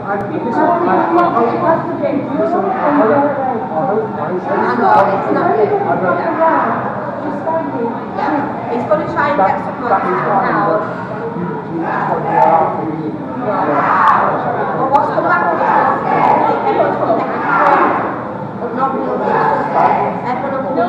He's going to try and get some money now. Well, what's going to happen is everyone's going to but not real everyone will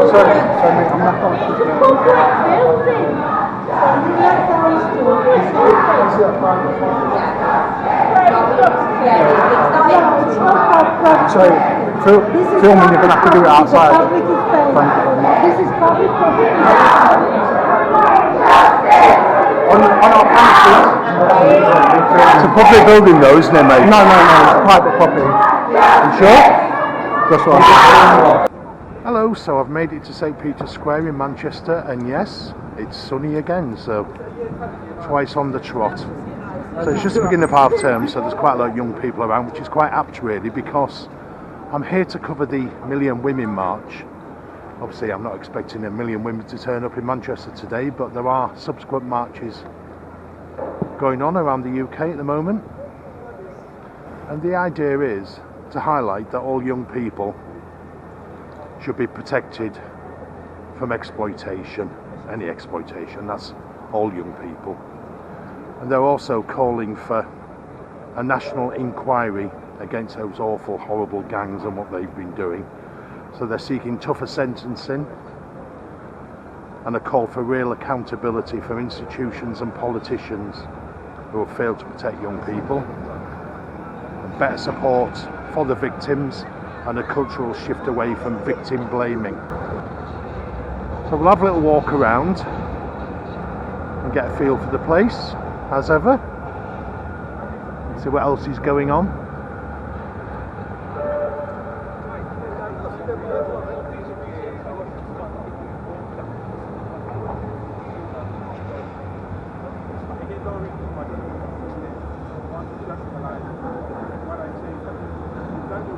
Sorry, I'm not going to So, filming, you're going to have to do it outside. This is public property. On our premises. It's a public building though, isn't it, mate? No, it's private property. You sure? That's what I'm saying. Hello, so I've made it to St. Peter's Square in Manchester, and yes, it's sunny again, so twice on the trot. So it's just the beginning of half term, so there's quite a lot of young people around, which is quite apt really, because I'm here to cover the Million Women March. Obviously I'm not expecting 1 million women to turn up in Manchester today, but there are subsequent marches going on around the UK at the moment. And the idea is to highlight that all young people should be protected from exploitation, any exploitation, that's all young people. And they're also calling for a national inquiry against those awful, horrible gangs and what they've been doing. So they're seeking tougher sentencing and a call for real accountability for institutions and politicians who have failed to protect young people, and better support for the victims and a cultural shift away from victim blaming. So we'll have a little walk around and get a feel for the place, as ever. See what else is going on.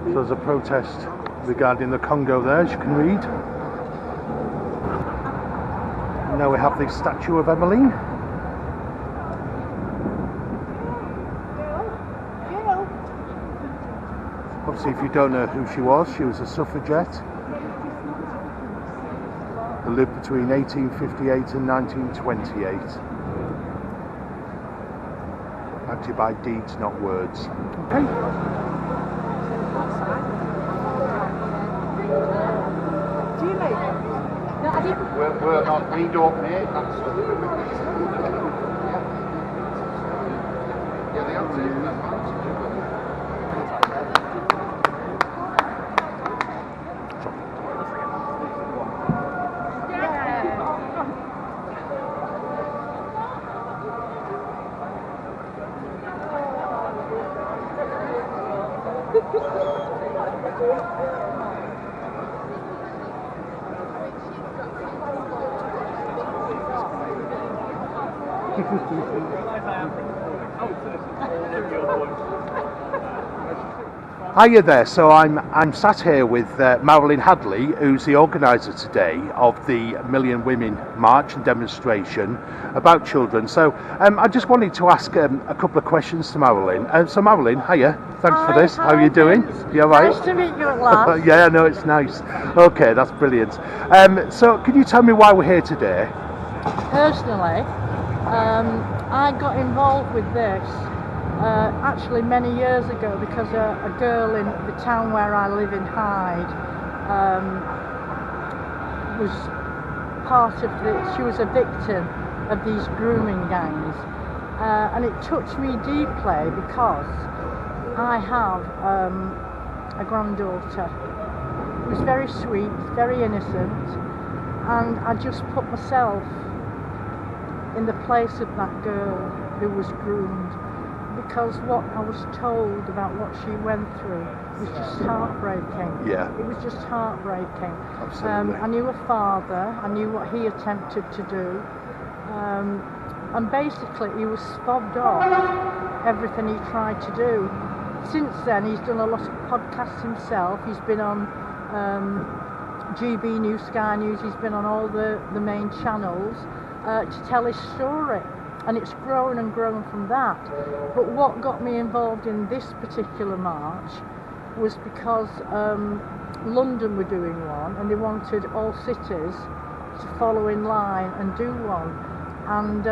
So there's a protest regarding the Congo there, as you can read. And now we have the statue of Emmeline. Obviously, if you don't know who she was a suffragette who lived between 1858 and 1928. Acted by deeds, not words. Okay. We're not, we don't make that stuff. Yeah, they have taken advantage of it. Hiya there, so I'm sat here with Marilyn Hadley, who's the organiser today of the Million Women March and demonstration about children. So I just wanted to ask a couple of questions to Marilyn. So Marilyn, hiya, thanks for this. How are you doing? You all right? Nice to meet you at last. Yeah, I know, it's nice. Okay, that's brilliant. So can you tell me why we're here today? Personally, I got involved with this actually many years ago because a girl in the town where I live in Hyde was part of she was a victim of these grooming gangs, and it touched me deeply because I have a granddaughter who's very sweet, very innocent, and I just put myself in the place of that girl who was groomed, because what I was told about what she went through was just heartbreaking. Yeah. It was just heartbreaking. Absolutely. I knew her father, I knew what he attempted to do, and basically he was fobbed off everything he tried to do. Since then he's done a lot of podcasts himself, he's been on GB News, Sky News, he's been on all the main channels to tell his story, and it's grown and grown from that. But what got me involved in this particular march was because London were doing one, and they wanted all cities to follow in line and do one, and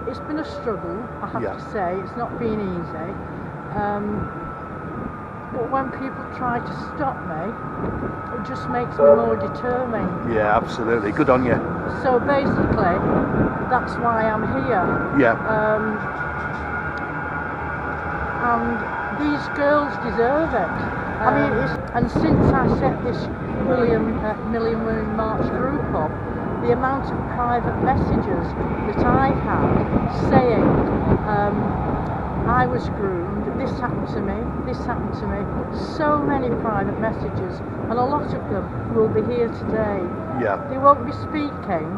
it's been a struggle, I have to say. It's not been easy, but when people try to stop me, it just makes me more determined. Yeah, absolutely. Good on you. So basically, that's why I'm here. Yeah. And these girls deserve it. I mean, and since I set this Million Women March group up, the amount of private messages that I've had saying I was groomed, this happened to me, this happened to me, so many private messages, and a lot of them will be here today. Yeah. They won't be speaking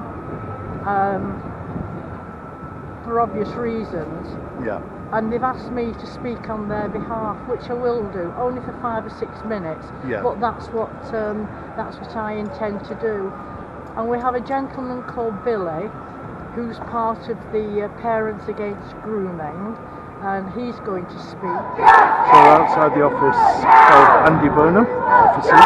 for obvious reasons. Yeah. And they've asked me to speak on their behalf, which I will do, only for 5 or 6 minutes. Yeah. But that's what I intend to do. And we have a gentleman called Billy, who's part of the Parents Against Grooming, and he's going to speak. So we're outside the office of Andy Burnham, offices.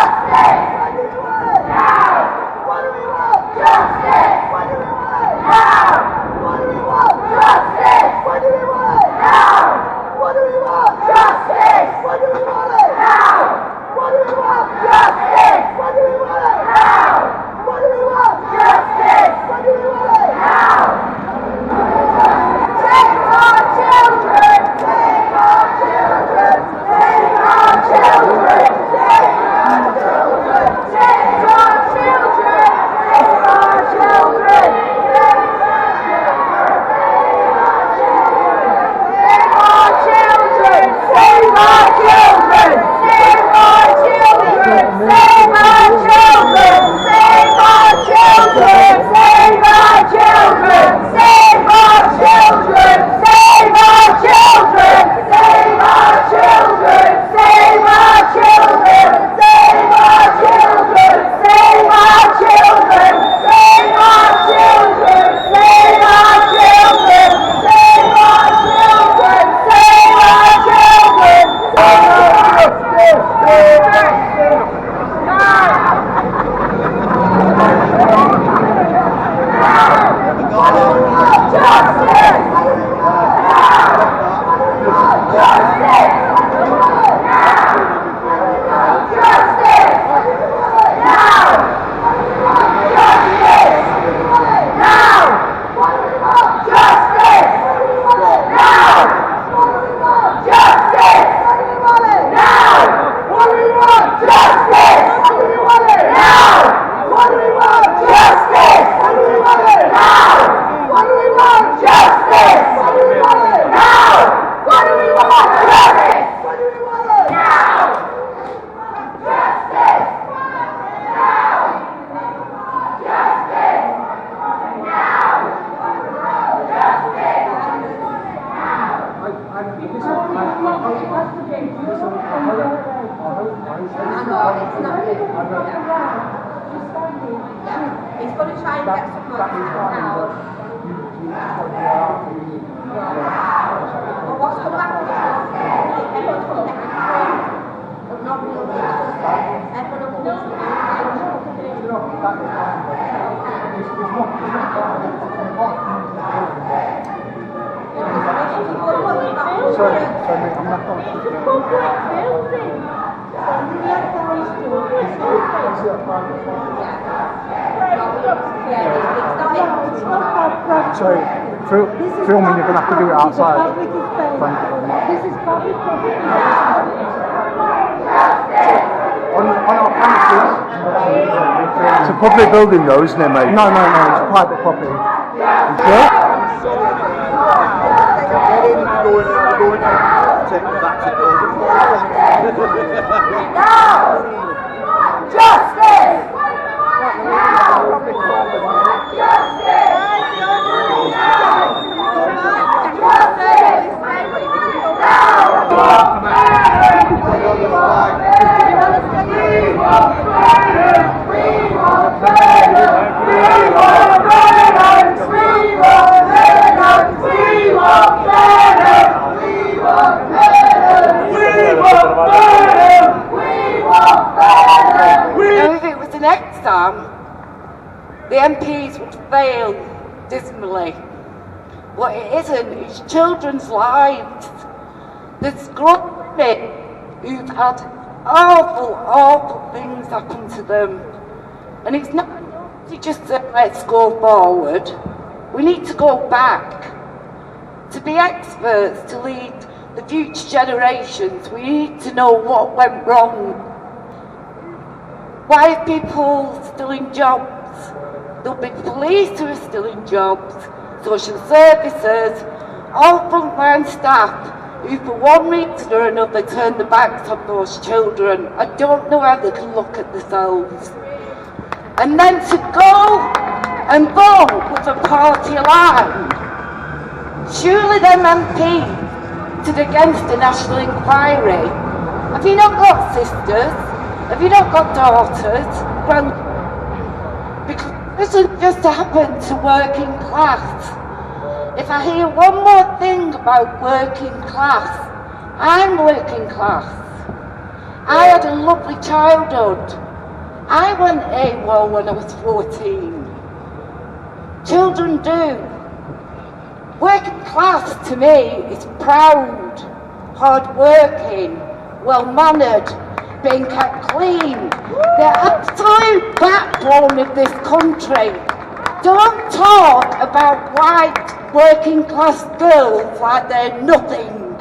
He's going to try and get some money now. But what's going to happen is everyone's going to get but not real things. Everyone will Sorry, I'm not going to. It's a public building. So, filming, you're going to have to do it outside. Thank you very much. This is public property. On our premises, it's a public building though, isn't it, mate? No, it's private property. You sure? Justice! Justice! MPs would fail dismally. But it isn't, it's children's lives. There's grown women who've had awful things happen to them. And it's not to just say, let's go forward. We need to go back. To be experts, to lead the future generations, we need to know what went wrong. Why are people still in jobs? There'll be police who are still in jobs, social services, all frontline staff who for one reason or another turn their backs on those children. I don't know how they can look at themselves. And then to go and vote with a party line. Surely them MPs stood against a national inquiry. Have you not got sisters? Have you not got daughters? Well, because it doesn't just happen to working class. If I hear one more thing about working class, I'm working class. I had a lovely childhood. I went AWOL when I was 14. Children do. Working class to me is proud, hard-working, well-mannered, being kept clean. The absolute backbone of this country. Don't talk about white working class girls like they're nothing.